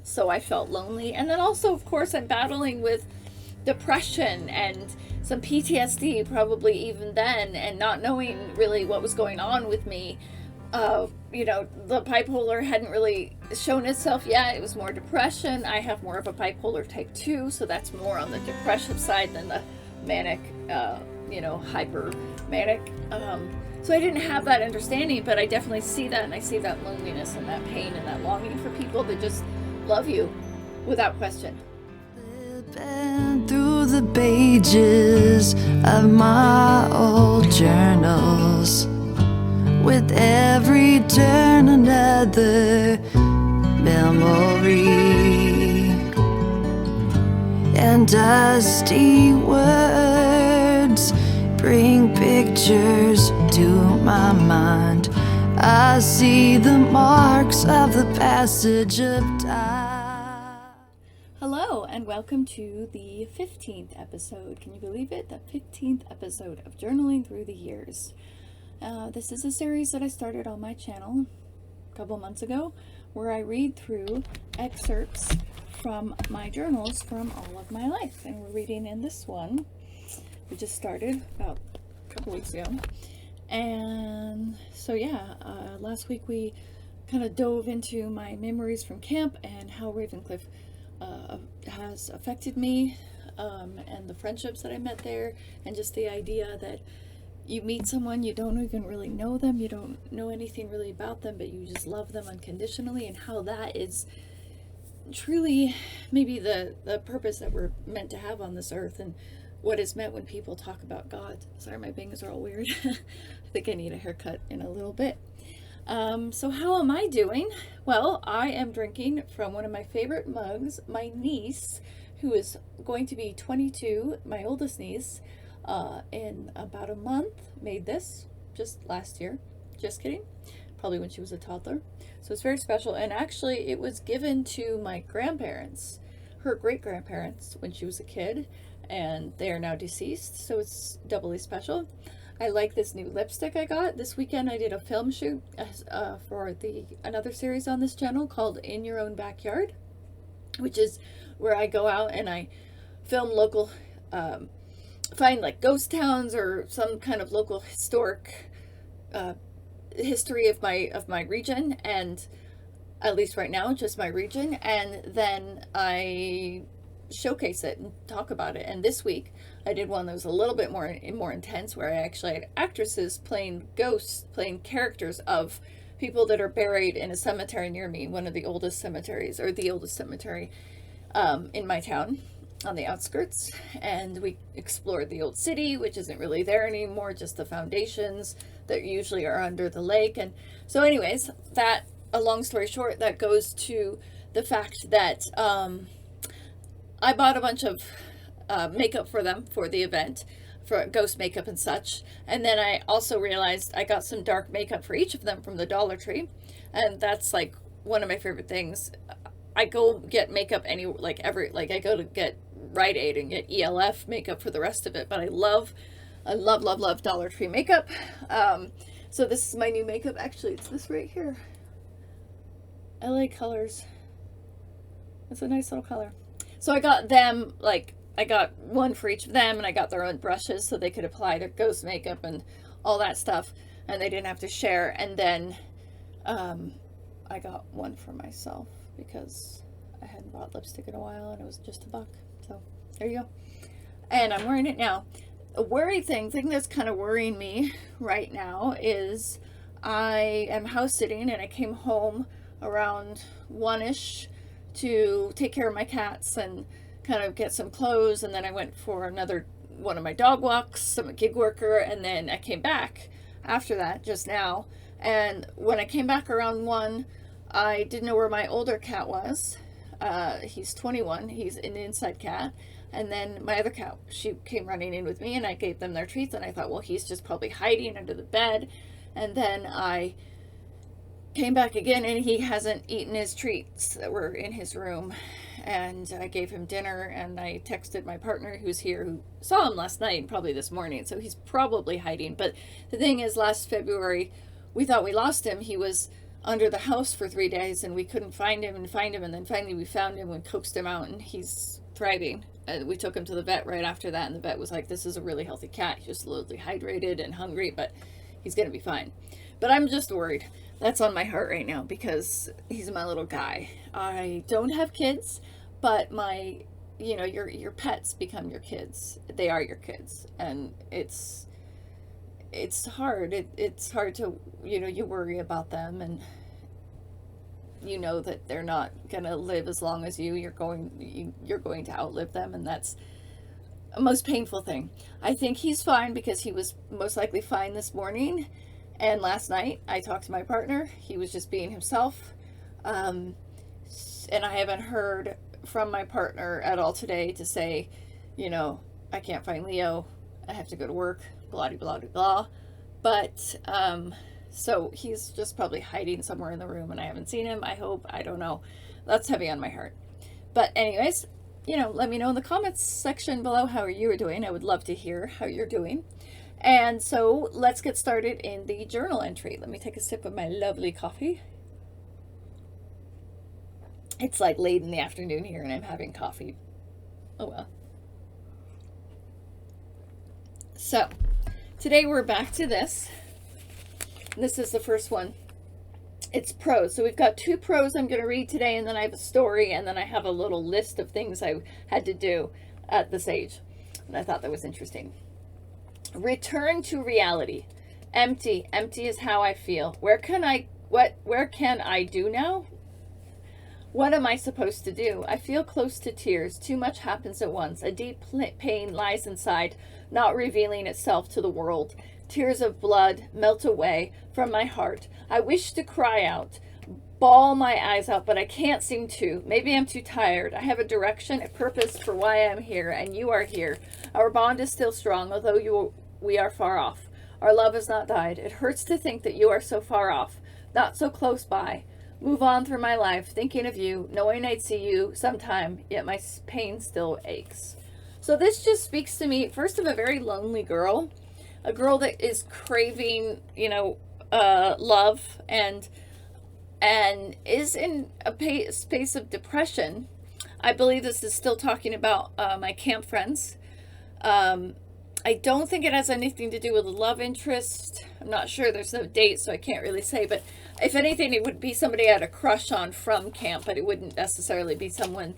So I felt lonely. And then also, of course, I'm battling with depression and some PTSD, probably even then, and not knowing really what was going on with me. The bipolar hadn't really shown itself yet. It was more depression. I have more of a bipolar type 2, so that's more on the depressive side than the manic, hyper manic. So I didn't have that understanding, but I definitely see that, and I see that loneliness and that pain and that longing for people that just love you without question. Flipping through the pages of my old journals, with every turn another memory, and dusty words bring pictures to my mind. I see the marks of the passage of time. Hello, and welcome to the 15th episode. Can you believe it? The 15th episode of Journaling Through the Years. This is a series that I started on my channel a couple months ago, where I read through excerpts from my journals from all of my life. And we're reading in this one. We just started about a couple weeks ago. And so last week we kind of dove into my memories from camp and how Ravencliff has affected me, and the friendships that I met there, and just the idea that you meet someone, you don't even really know them, you don't know anything really about them, but you just love them unconditionally, and how that is truly maybe the purpose that we're meant to have on this earth, and what is meant when people talk about God. Sorry, my bangs are all weird. I think I need a haircut in a little bit. So how am I doing? Well, I am drinking from one of my favorite mugs. My niece, who is going to be 22, my oldest niece, in about a month, made this just last year. Just kidding. Probably when she was a toddler. So it's very special. And actually, it was given to my grandparents, her great-grandparents, when she was a kid. And they are now deceased, so it's doubly special. I like this new lipstick I got. This weekend I did a film shoot for another series on this channel called In Your Own Backyard, which is where I go out and I film local, find like ghost towns or some kind of local historic history of my region, and at least right now just my region, and then I showcase it and talk about it. And this week I did one that was a little bit more intense, where I actually had actresses playing ghosts, playing characters of people that are buried in a cemetery near me, one of the oldest cemeteries, or the oldest cemetery in my town on the outskirts. And we explored the old city, which isn't really there anymore, just the foundations that usually are under the lake. And so anyways, that, a long story short, that goes to the fact that I bought a bunch of makeup for them for the event, for ghost makeup and such. And then I also realized I got some dark makeup for each of them from the Dollar Tree. And that's like one of my favorite things. I go get makeup I go to get Rite Aid and get ELF makeup for the rest of it. But I love Dollar Tree makeup. So this is my new makeup. Actually, it's this right here. LA Colors. It's a nice little color. So I got them, I got one for each of them, and I got their own brushes so they could apply their ghost makeup and all that stuff, and they didn't have to share. And then I got one for myself because I hadn't bought lipstick in a while, and it was just $1. So there you go. And I'm wearing it now. A worry thing that's kind of worrying me right now is I am house sitting, and I came home around 1-ish to take care of my cats and kind of get some clothes, and then I went for another one of my dog walks. I'm a gig worker, and then I came back after that just now. And when I came back around 1, I didn't know where my older cat was. He's 21. He's an inside cat. And then my other cat, she came running in with me, and I gave them their treats, and I thought, well, he's just probably hiding under the bed. And then I came back again, and he hasn't eaten his treats that were in his room. And I gave him dinner, and I texted my partner who's here, who saw him last night and probably this morning, so he's probably hiding. But the thing is, last February we thought we lost him. He was under the house for 3 days, and we couldn't find him, and then finally we found him and coaxed him out, and he's thriving. We took him to the vet right after that, and the vet was like, this is a really healthy cat. He's just a little dehydrated and hungry, but he's gonna be fine. But I'm just worried. That's on my heart right now because he's my little guy. I don't have kids, but your pets become your kids. They are your kids, and it's hard. It's hard to, you worry about them, and you know that they're not gonna live as long as you. You're going to outlive them, and that's the most painful thing. I think he's fine because he was most likely fine this morning, and last night I talked to my partner. He was just being himself, and I haven't heard from my partner at all today to say, I can't find Leo, I have to go to work, blah blah blah blah. But so he's just probably hiding somewhere in the room and I haven't seen him. I hope. I don't know. That's heavy on my heart. But anyways, let me know in the comments section below how you are doing. I would love to hear how you're doing. And so let's get started in the journal entry. Let me take a sip of my lovely coffee. It's like late in the afternoon here and I'm having coffee. Oh well. So today we're back to this. This is the first one. It's prose. So we've got 2 prose I'm going to read today, and then I have a story, and then I have a little list of things I had to do at this age. And I thought that was interesting. Return to reality. Empty. Empty is how I feel. Where can I do now? What am I supposed to do? I feel close to tears. Too much happens at once. A deep pain lies inside, not revealing itself to the world. Tears of blood melt away from my heart. I wish to cry out, bawl my eyes out, but I can't seem to. Maybe I'm too tired. I have a direction, a purpose for why I'm here, and you are here. Our bond is still strong, although we are far off. Our love has not died. It hurts to think that you are so far off, not so close by. Move on through my life, thinking of you, knowing I'd see you sometime, yet my pain still aches. So this just speaks to me, first, of a very lonely girl. A girl that is craving, love and is in a space of depression. I believe this is still talking about my camp friends. I don't think it has anything to do with a love interest. I'm not sure. There's no date, so I can't really say. But if anything, it would be somebody I had a crush on from camp, but it wouldn't necessarily be someone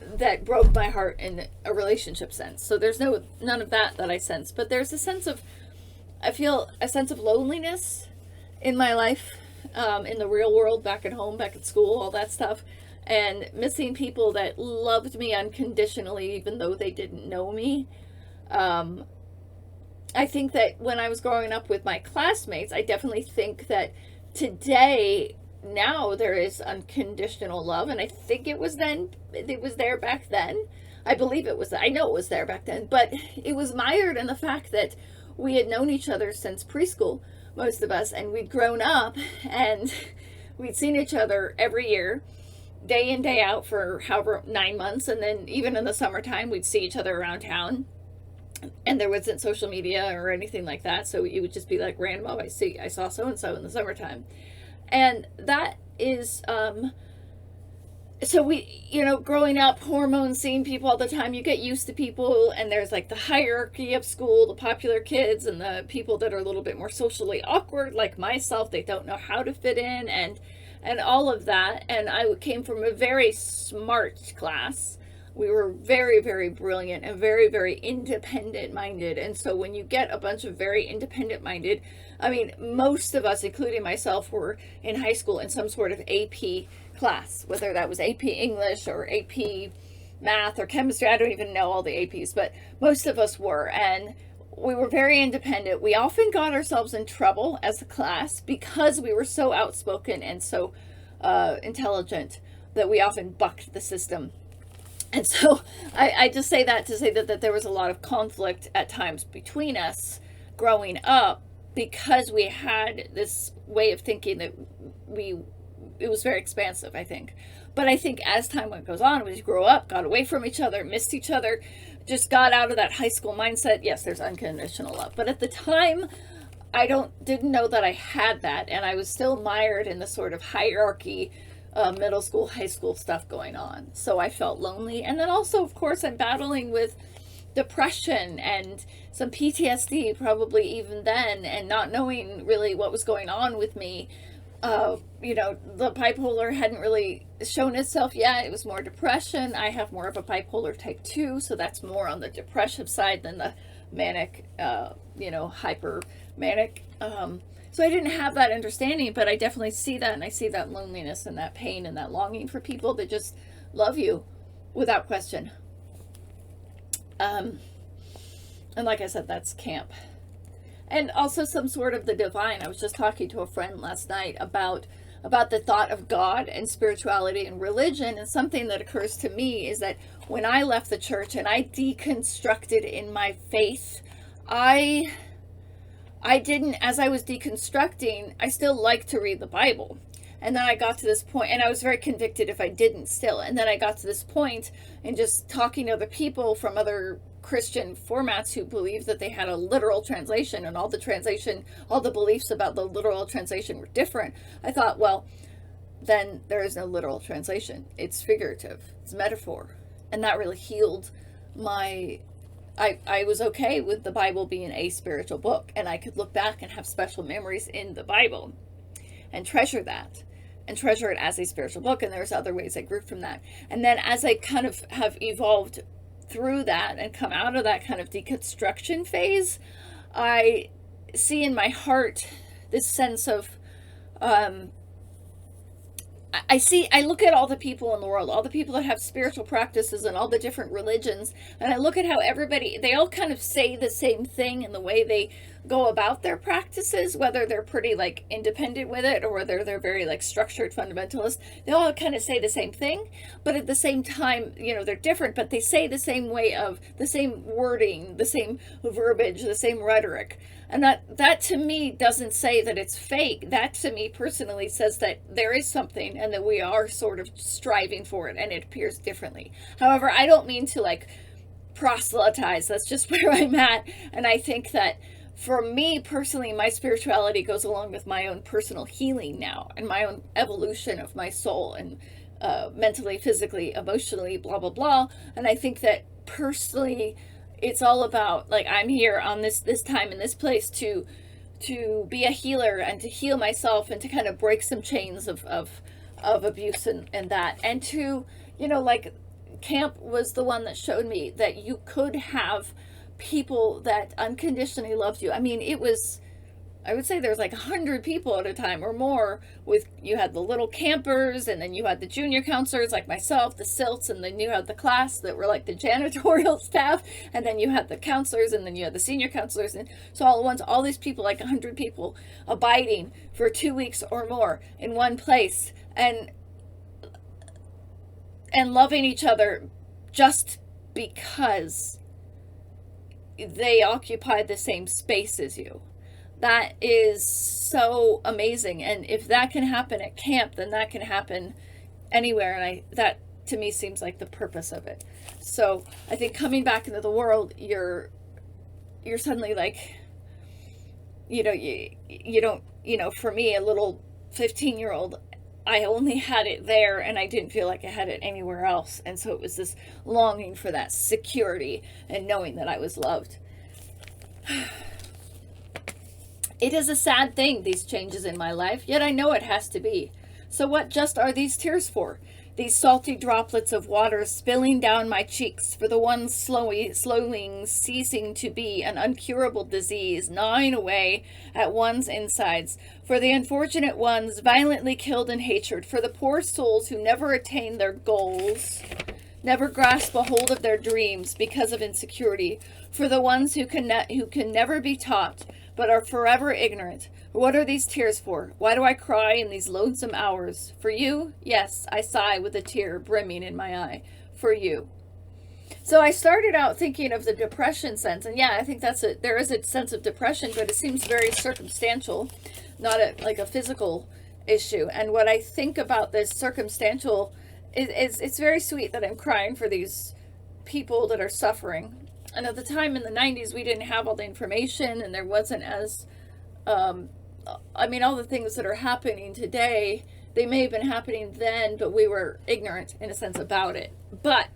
that broke my heart in a relationship sense. So there's none of that I sense. But there's I feel a sense of loneliness in my life, in the real world, back at home, back at school, all that stuff, and missing people that loved me unconditionally, even though they didn't know me. I think that when I was growing up with my classmates, I definitely think that today, now there is unconditional love, and I think it was there back then. I believe it was. I know it was there back then, but it was mired in the fact that we had known each other since preschool, most of us, and we'd grown up, and we'd seen each other every year, day in, day out, for however 9 months, and then even in the summertime, we'd see each other around town. And there wasn't social media or anything like that, so it would just be like random. Oh, I saw so and so in the summertime. And that is so we, growing up, hormones, seeing people all the time, you get used to people, and there's like the hierarchy of school, the popular kids and the people that are a little bit more socially awkward, like myself. They don't know how to fit in, and all of that. And I came from a very smart class. We were very, very brilliant and very, very independent minded. And so when you get a bunch of very independent minded, I mean, most of us, including myself, were in high school in some sort of AP class, whether that was AP English or AP Math or Chemistry. I don't even know all the APs, but most of us were. And we were very independent. We often got ourselves in trouble as a class because we were so outspoken and so intelligent that we often bucked the system. And so I just say that to say that there was a lot of conflict at times between us growing up because we had this way of thinking that it was very expansive, I think. But I think as time goes on, we grow up, got away from each other, missed each other, just got out of that high school mindset. Yes, there's unconditional love. But at the time, I didn't know that I had that, and I was still mired in the sort of hierarchy, middle school, high school stuff going on. So I felt lonely, and then also, of course, I'm battling with depression and some PTSD, probably even then, and not knowing really what was going on with me. The bipolar hadn't really shown itself yet. It was more depression. I have more of a bipolar type 2, so that's more on the depressive side than the manic, hyper manic. So I didn't have that understanding, but I definitely see that, and I see that loneliness and that pain and that longing for people that just love you without question. And like I said, that's camp. And also some sort of the divine. I was just talking to a friend last night about the thought of God and spirituality and religion, and something that occurs to me is that when I left the church and I deconstructed in my faith, I didn't, as I was deconstructing, I still liked to read the Bible. And then I got to this point, and I was very convicted if I didn't still. And then I got to this point in just talking to other people from other Christian formats who believed that they had a literal translation, and all the beliefs about the literal translation were different. I thought, well, then there is no literal translation. It's figurative. It's metaphor. And that really healed I was okay with the Bible being a spiritual book, and I could look back and have special memories in the Bible and treasure that and treasure it as a spiritual book. And there's other ways I grew from that. And then as I kind of have evolved through that and come out of that kind of deconstruction phase, I see in my heart this sense of I look at all the people in the world, all the people that have spiritual practices and all the different religions, and I look at how they all kind of say the same thing in the way they go about their practices, whether they're pretty like independent with it or whether they're very like structured fundamentalist. They all kind of say the same thing, but at the same time, they're different, but they say the same way of the same wording, the same verbiage, the same rhetoric. And that to me doesn't say that it's fake. That to me personally says that there is something and that we are sort of striving for it, and it appears differently. However, I don't mean to like proselytize. That's just where I'm at. And I think that for me personally, my spirituality goes along with my own personal healing now and my own evolution of my soul and mentally, physically, emotionally, blah, blah, blah. And I think that personally, it's all about, like, I'm here on this time in this place to be a healer and to heal myself and to kind of break some chains of abuse and that. And to, like, camp was the one that showed me that you could have people that unconditionally loved you. I mean, I would say there's like 100 people at a time or more. You had the little campers, and then you had the junior counselors like myself, the SILTs, and then you had the class that were like the janitorial staff, and then you had the counselors, and then you had the senior counselors, and so all at once, all these people, like 100 people, abiding for 2 weeks or more in one place, and loving each other just because they occupied the same space as you. That is so amazing. And if that can happen at camp, then that can happen anywhere. And that to me seems like the purpose of it. So I think coming back into the world, you're suddenly like, you don't, for me, a little 15-year-old, I only had it there, and I didn't feel like I had it anywhere else. And so it was this longing for that security and knowing that I was loved. It is a sad thing, these changes in my life, yet I know it has to be. So what just are these tears for? These salty droplets of water spilling down my cheeks for the ones slowly ceasing to be an uncurable disease, gnawing away at one's insides, for the unfortunate ones violently killed in hatred, for the poor souls who never attain their goals, never grasp a hold of their dreams because of insecurity, for the ones who can never be taught, but are forever ignorant. What are these tears for? Why do I cry in these lonesome hours? For you? Yes, I sigh with a tear brimming in my eye. For you. So I started out thinking of the depression sense, and yeah, I think there is a sense of depression, but it seems very circumstantial, not like a physical issue. And what I think about this circumstantial is it's very sweet that I'm crying for these people that are suffering. And at the time in the 90s, we didn't have all the information, and there wasn't as I mean, all the things that are happening today, they may have been happening then, but we were ignorant in a sense about it. But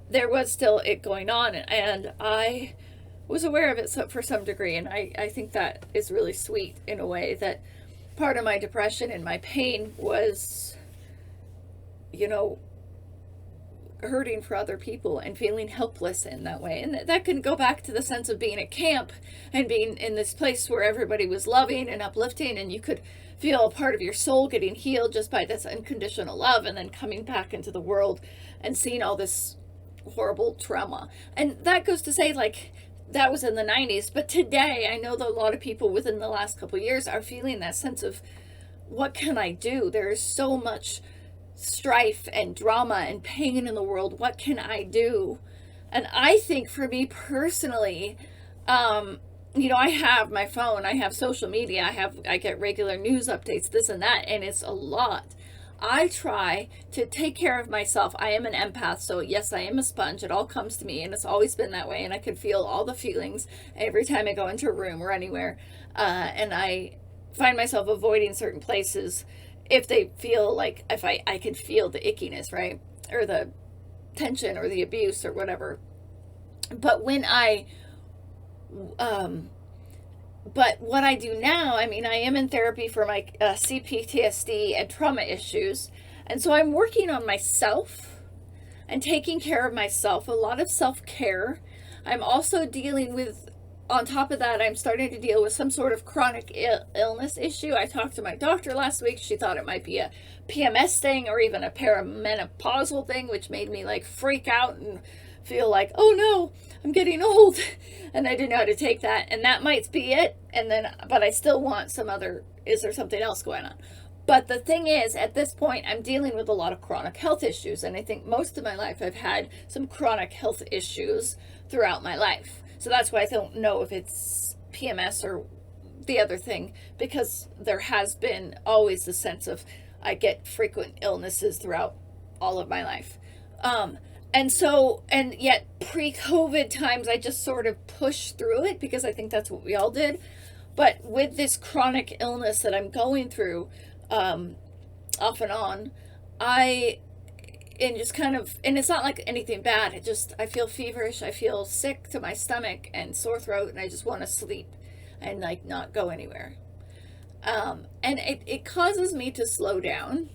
there was still it going on, and I was aware of it for some degree, and I think that is really sweet in a way, that part of my depression and my pain was, you know, hurting for other people and feeling helpless in that way. And that can go back to the sense of being at camp and being in this place where everybody was loving and uplifting, and you could feel a part of your soul getting healed just by this unconditional love, and then coming back into the world and seeing all this horrible trauma. And that goes to say, like, that was in the 90s, but today I know that a lot of people within the last couple of years are feeling that sense of, what can I do? There is so much strife and drama and pain in the world. What can I do? And I think for me personally, you know, I have my phone, I have social media, I get regular news updates, this and that, and it's a lot. I try to take care of myself. I am an empath, so yes, I am a sponge. It all comes to me, and it's always been that way, and I can feel all the feelings every time I go into a room or anywhere, and I find myself avoiding certain places if they feel like, if I can feel the ickiness, right? Or the tension or the abuse or whatever. But when but what I do now, I mean, I am in therapy for my CPTSD and trauma issues. And so I'm working on myself and taking care of myself, a lot of self-care. I'm also dealing with, on top of that, I'm starting to deal with some sort of chronic illness issue. I talked to my doctor last week. She thought it might be a PMS thing or even a perimenopausal thing, which made me like freak out and feel like, oh no, I'm getting old. And I didn't know how to take that. And that might be it. And then, but I still want some other, is there something else going on? But the thing is, at this point, I'm dealing with a lot of chronic health issues. And I think most of my life, I've had some chronic health issues throughout my life. So that's why I don't know if it's PMS or the other thing, because there has been always the sense of, I get frequent illnesses throughout all of my life. And so, and yet pre-COVID times, I just sort of pushed through it because I think that's what we all did. But with this chronic illness that I'm going through, off and on, and just kind of, and it's not like anything bad. I feel feverish. I feel sick to my stomach and sore throat, and I just want to sleep and like not go anywhere. And it causes me to slow down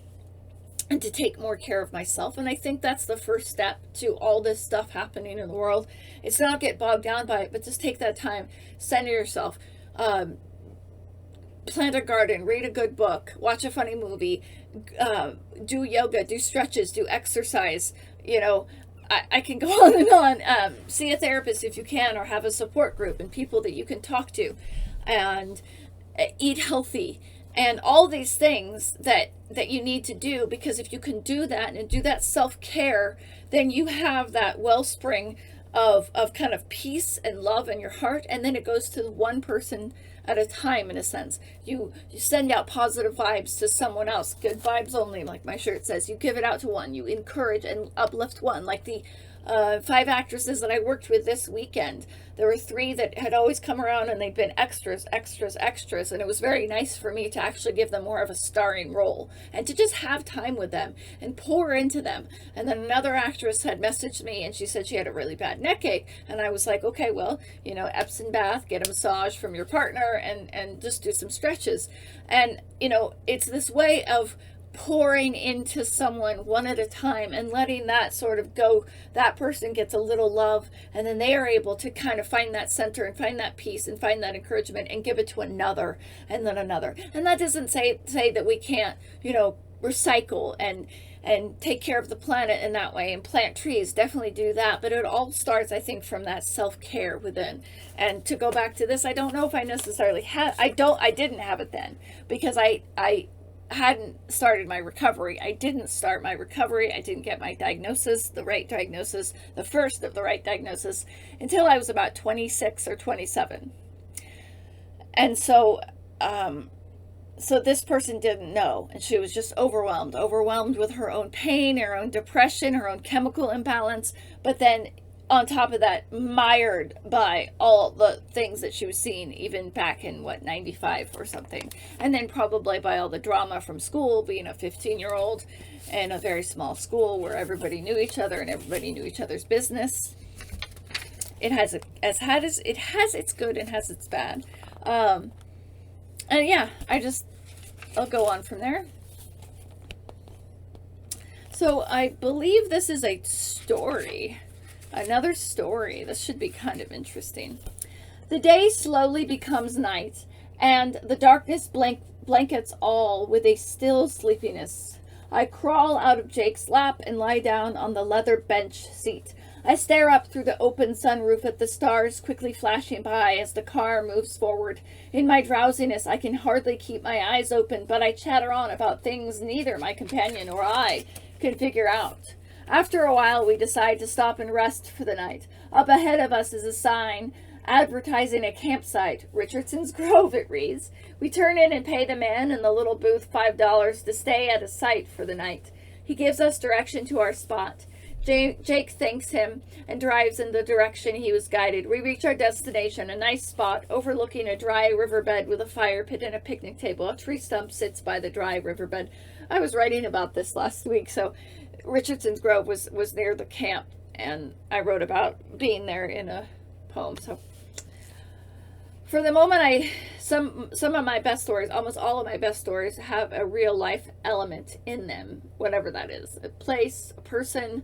and to take more care of myself. And I think that's the first step to all this stuff happening in the world. It's not get bogged down by it, but just take that time, center yourself, plant a garden, read a good book, watch a funny movie, do yoga, do stretches, do exercise. You know, I can go on and on. See a therapist if you can, or have a support group and people that you can talk to, and eat healthy, and all these things that you need to do, because if you can do that and do that self-care, then you have that wellspring of kind of peace and love in your heart, and then it goes to one person at a time, in a sense. You send out positive vibes to someone else, good vibes only, like my shirt says. You give it out to one, you encourage and uplift one, like the 5 actresses that I worked with this weekend. There were 3 that had always come around, and they'd been extras, and it was very nice for me to actually give them more of a starring role and to just have time with them and pour into them. And then another actress had messaged me, and she said she had a really bad neck ache, and I was like, okay, well, you know, Epsom bath, get a massage from your partner, and just do some stretches. And you know, it's this way of pouring into someone one at a time and letting that sort of go. That person gets a little love, and then they are able to kind of find that center and find that peace and find that encouragement and give it to another, and then another. And that doesn't say that we can't, you know, recycle and take care of the planet in that way and plant trees. Definitely do that, but it all starts, I think, from that self-care within. And to go back to this, I don't know if I necessarily had, I didn't have it then, because I hadn't started my recovery. I didn't start my recovery. I didn't get my diagnosis, the right diagnosis, the first of the right diagnosis, until I was about 26 or 27. And so this person didn't know, and she was just overwhelmed with her own pain, her own depression, her own chemical imbalance. But then on top of that, mired by all the things that she was seeing, even back in, 95 or something. And then probably by all the drama from school, being a 15-year-old in a very small school where everybody knew each other and everybody knew each other's business. It has its good and has its bad. And yeah, I'll go on from there. So I believe this is a story. Another story. This should be kind of interesting. The day slowly becomes night, and the darkness blankets all with a still sleepiness. I crawl out of Jake's lap and lie down on the leather bench seat. I stare up through the open sunroof at the stars quickly flashing by as the car moves forward. In my drowsiness, I can hardly keep my eyes open, but I chatter on about things neither my companion or I can figure out. After a while, we decide to stop and rest for the night. Up ahead of us is a sign advertising a campsite. Richardson's Grove, it reads. We turn in and pay the man in the little booth $5 to stay at a site for the night. He gives us direction to our spot. Jake thanks him and drives in the direction he was guided. We reach our destination, a nice spot overlooking a dry riverbed with a fire pit and a picnic table. A tree stump sits by the dry riverbed. I was writing about this last week, so Richardson's Grove was near the camp, and I wrote about being there in a poem. So for the moment, some of my best stories, almost all of my best stories, have a real life element in them, whatever that is. A place, a person,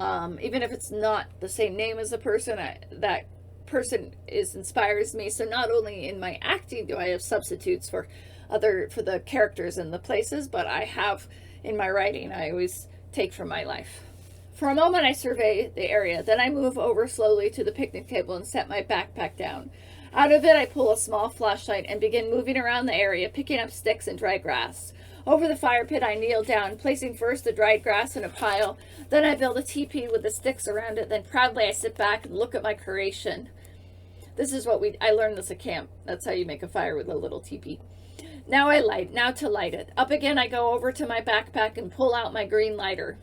even if it's not the same name as the person, that person inspires me. So not only in my acting do I have substitutes for the characters and the places, but I have in my writing, I always take from my life. For a moment, I survey the area. Then I move over slowly to the picnic table and set my backpack down. Out of it, I pull a small flashlight and begin moving around the area, picking up sticks and dry grass. Over the fire pit, I kneel down, placing first the dried grass in a pile. Then I build a teepee with the sticks around it. Then proudly, I sit back and look at my creation. This is what I learned this at camp. That's how you make a fire with a little teepee. Now to light it. Up again, I go over to my backpack and pull out my green lighter.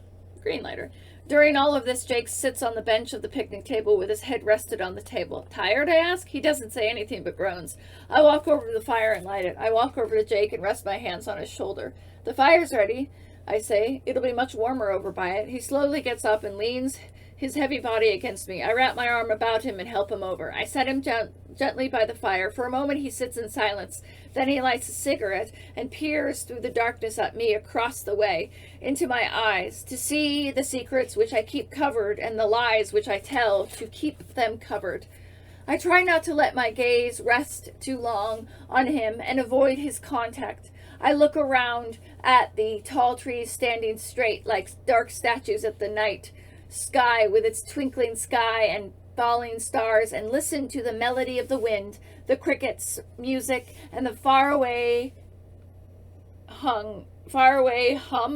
During all of this, Jake sits on the bench of the picnic table with his head rested on the table. Tired, I ask? He doesn't say anything but groans. I walk over to the fire and light it. I walk over to Jake and rest my hands on his shoulder. The fire's ready, I say. It'll be much warmer over by it. He slowly gets up and leans his heavy body against me. I wrap my arm about him and help him over. I set him gently by the fire. For a moment he sits in silence. Then he lights a cigarette and peers through the darkness at me across the way, into my eyes, to see the secrets which I keep covered and the lies which I tell to keep them covered. I try not to let my gaze rest too long on him and avoid his contact. I look around at the tall trees standing straight like dark statues at the night sky with its twinkling sky and falling stars, and listen to the melody of the wind, the crickets' music, and the faraway hum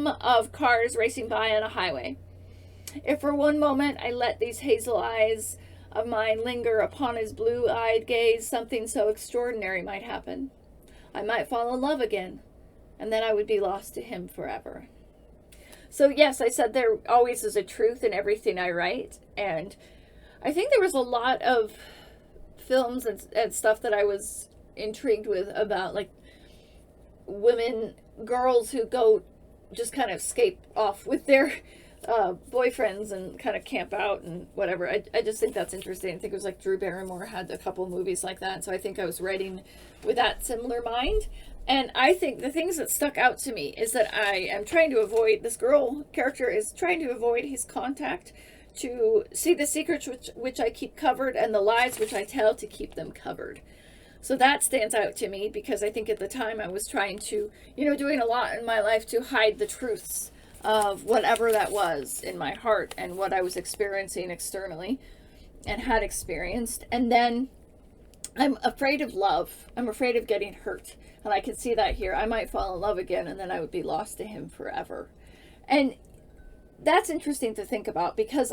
of cars racing by on a highway. If for one moment I let these hazel eyes of mine linger upon his blue-eyed gaze, something so extraordinary might happen. I might fall in love again, and then I would be lost to him forever. So yes, I said there always is a truth in everything I write, and I think there was a lot of films and stuff that I was intrigued with about, like, girls who go just kind of escape off with their boyfriends and kind of camp out and whatever. I just think that's interesting. I think it was like Drew Barrymore had a couple movies like that, so I think I was writing with that similar mind. And I think the things that stuck out to me is that I am trying to avoid, this girl character is trying to avoid his contact, to see the secrets which I keep covered and the lies which I tell to keep them covered. So that stands out to me because I think at the time I was trying to, doing a lot in my life to hide the truths of whatever that was in my heart and what I was experiencing externally and had experienced. And then I'm afraid of love. I'm afraid of getting hurt. And I can see that here. I might fall in love again and then I would be lost to him forever. And that's interesting to think about because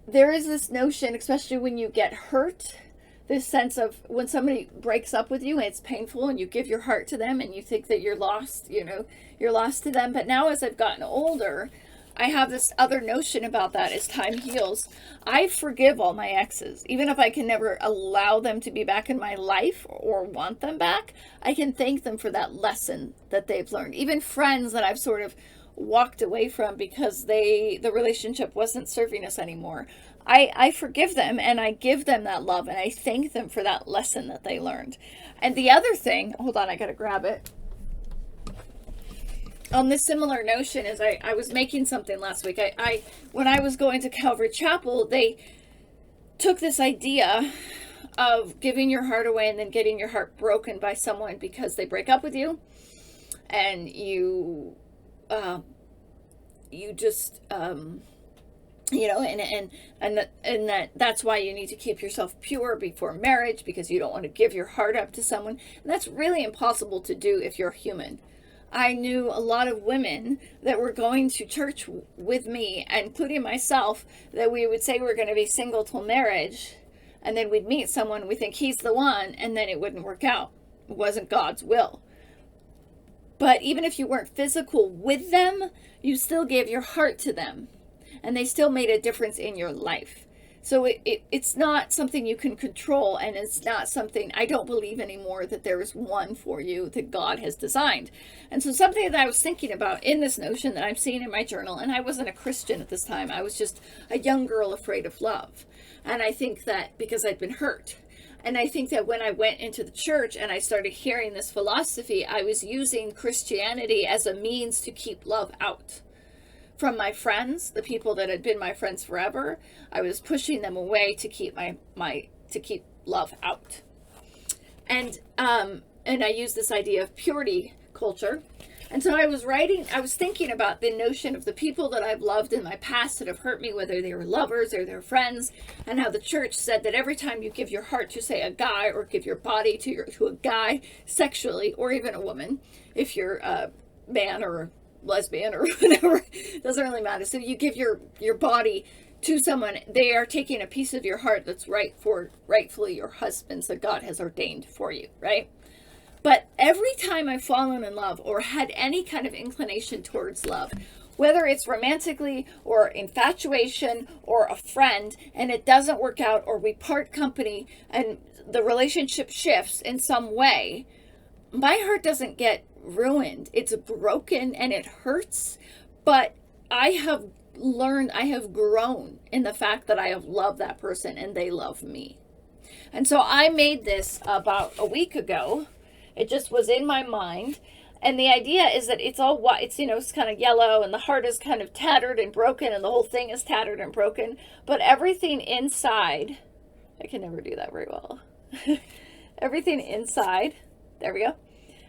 there is this notion, especially when you get hurt, this sense of when somebody breaks up with you and it's painful and you give your heart to them and you think that you're lost, you're lost to them. But now as I've gotten older, I have this other notion about that as time heals. I forgive all my exes. Even if I can never allow them to be back in my life or want them back, I can thank them for that lesson that they've learned. Even friends that I've sort of walked away from because the relationship wasn't serving us anymore. I forgive them and I give them that love and I thank them for that lesson that they learned. And the other thing, hold on, I gotta grab it. On this similar notion is I was making something last week. When I was going to Calvary Chapel, they took this idea of giving your heart away and then getting your heart broken by someone because they break up with you and you just you know, that's why you need to keep yourself pure before marriage, because you don't want to give your heart up to someone. And that's really impossible to do if you're human. I knew a lot of women that were going to church with me, including myself, that we would say we're going to be single till marriage, and then we'd meet someone, we think he's the one, and then it wouldn't work out. It wasn't God's will. But even if you weren't physical with them, you still gave your heart to them, and they still made a difference in your life. So it's not something you can control, and it's not something, I don't believe anymore that there is one for you that God has designed. And so something that I was thinking about in this notion that I'm seeing in my journal, and I wasn't a Christian at this time, I was just a young girl afraid of love. And I think that because I'd been hurt. And I think that when I went into the church and I started hearing this philosophy, I was using Christianity as a means to keep love out. From my friends, the people that had been my friends forever, I was pushing them away to keep to keep love out. And I used this idea of purity culture. And so I was thinking about the notion of the people that I've loved in my past that have hurt me, whether they were lovers or they were friends, and how the church said that every time you give your heart to, say, a guy, or give your body to a guy sexually, or even a woman, if you're a man or lesbian or whatever, doesn't really matter. So you give your body to someone, they are taking a piece of your heart that's rightfully your husband's, that God has ordained for you, right? But every time I've fallen in love or had any kind of inclination towards love, whether it's romantically or infatuation or a friend, and it doesn't work out, or we part company and the relationship shifts in some way, my heart doesn't get ruined. It's broken and it hurts, but I have grown in the fact that I have loved that person and they love me. And so I made this about a week ago. It just was in my mind. And the idea is that it's all white. It's kind of yellow, and the heart is kind of tattered and broken, and the whole thing is tattered and broken. But everything inside, I can never do that very well. Everything inside, there we go.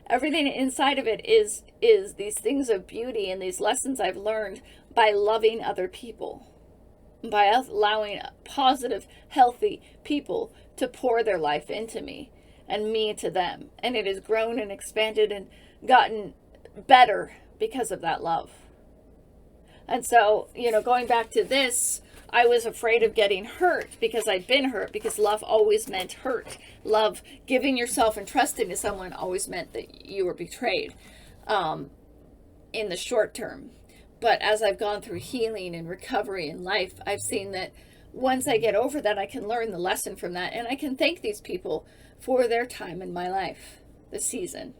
Everything inside of it is these things of beauty and these lessons I've learned by loving other people, by allowing positive, healthy people to pour their life into me and me to them. And it has grown and expanded and gotten better because of that love. And so, going back to this, I was afraid of getting hurt because I'd been hurt, because love always meant hurt. Love, giving yourself and trusting to someone, always meant that you were betrayed in the short term. But as I've gone through healing and recovery in life, I've seen that once I get over that, I can learn the lesson from that. And I can thank these people for their time in my life, the season,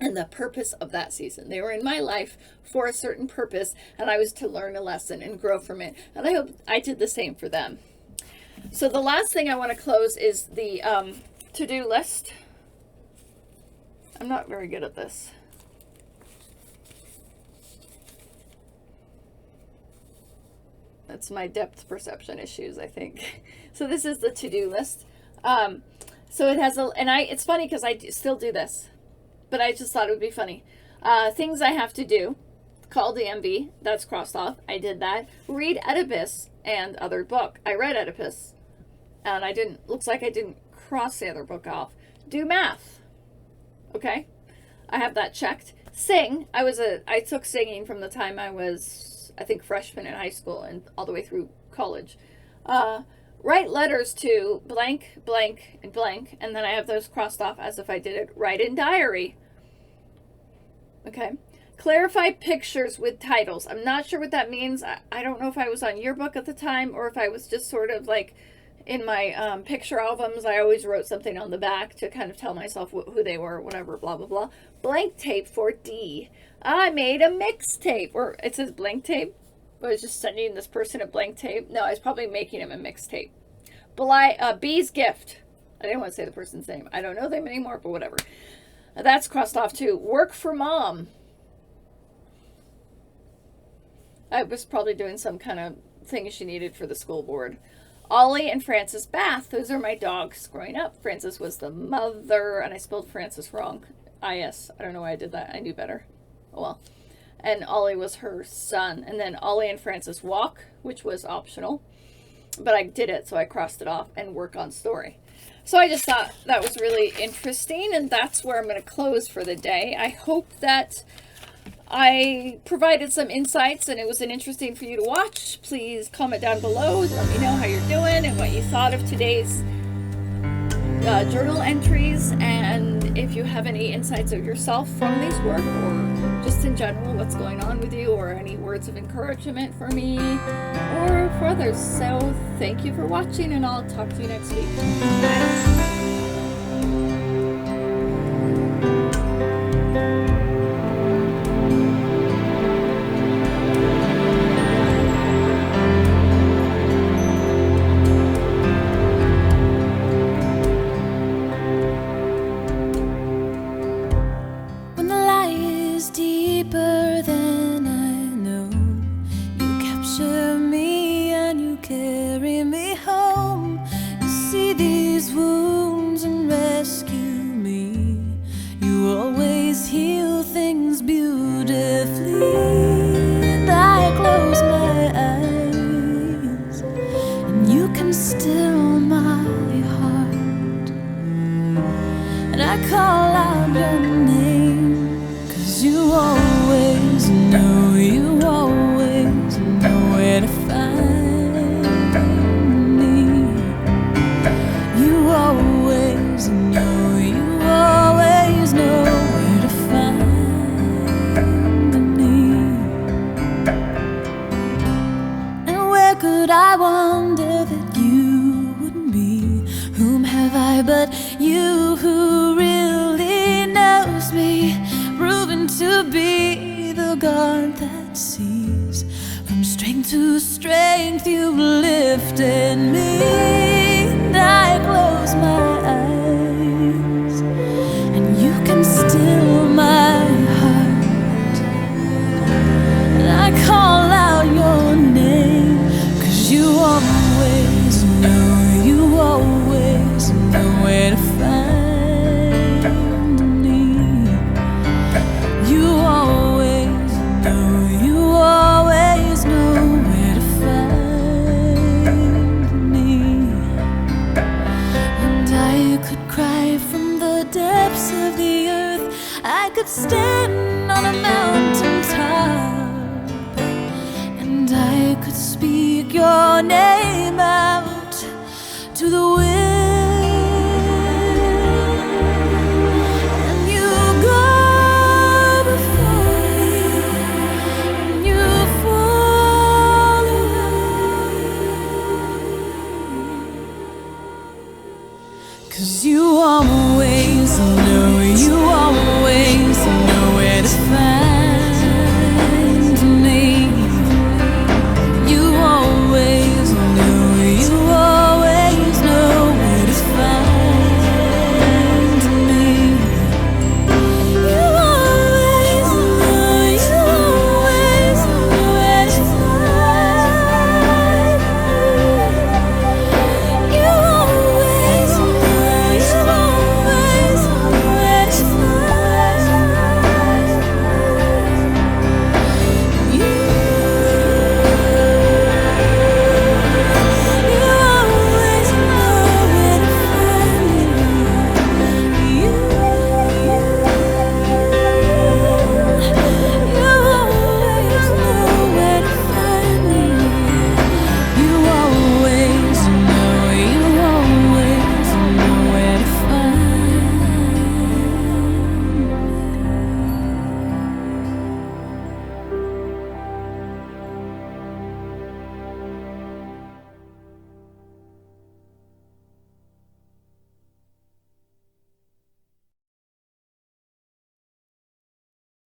and the purpose of that season. They were in my life for a certain purpose, and I was to learn a lesson and grow from it. And I hope I did the same for them. So the last thing I want to close is the to-do list. I'm not very good at this. That's my depth perception issues, I think. So this is the to-do list. So it has it's funny because I still do this, but I just thought it would be funny. Things I have to do. Call DMV. That's crossed off. I did that. Read Oedipus and other book. I read Oedipus, and looks like I didn't cross the other book off. Do math. Okay. I have that checked. Sing. I took singing from the time I was, I think, freshman in high school and all the way through college. Write letters to blank, blank, and blank, and then I have those crossed off as if I did it. Write in diary. Okay. Clarify pictures with titles. I'm not sure what that means. I don't know if I was on yearbook at the time or if I was just sort of like in my picture albums. I always wrote something on the back to kind of tell myself who they were, whatever, blah, blah, blah. Blank tape for D. I made a mixtape. Or it says blank tape. I was just sending this person a blank tape. No, I was probably making him a mixtape. B's gift. I didn't want to say the person's name. I don't know them anymore, but whatever. That's crossed off too. Work for mom. I was probably doing some kind of thing she needed for the school board. Ollie and Frances Bath. Those are my dogs growing up. Frances was the mother, and I spelled Frances wrong. I-S. I don't know why I did that. I knew better. Oh well. And Ollie was her son. And then Ollie and Frances walk, which was optional. But I did it, so I crossed it off, and work on story. So I just thought that was really interesting, and that's where I'm going to close for the day. I hope that I provided some insights and it was interesting for you to watch. Please comment down below. Let me know how you're doing and what you thought of today's journal entries, and if you have any insights of yourself from these work or just in general what's going on with you, or any words of encouragement for me or for others. So thank you for watching, and I'll talk to you next week. Bye. But you, who really knows me, proven to be the God that sees. From strength to strength, you lifted me. And I close my eyes, and you can still my heart. And I call out your name, 'cause you always know, you always know where to find me. You always know, you always know where to find me. And I could cry from the depths of the earth, I could stand on a mountain top, and I could speak your name out to the wind.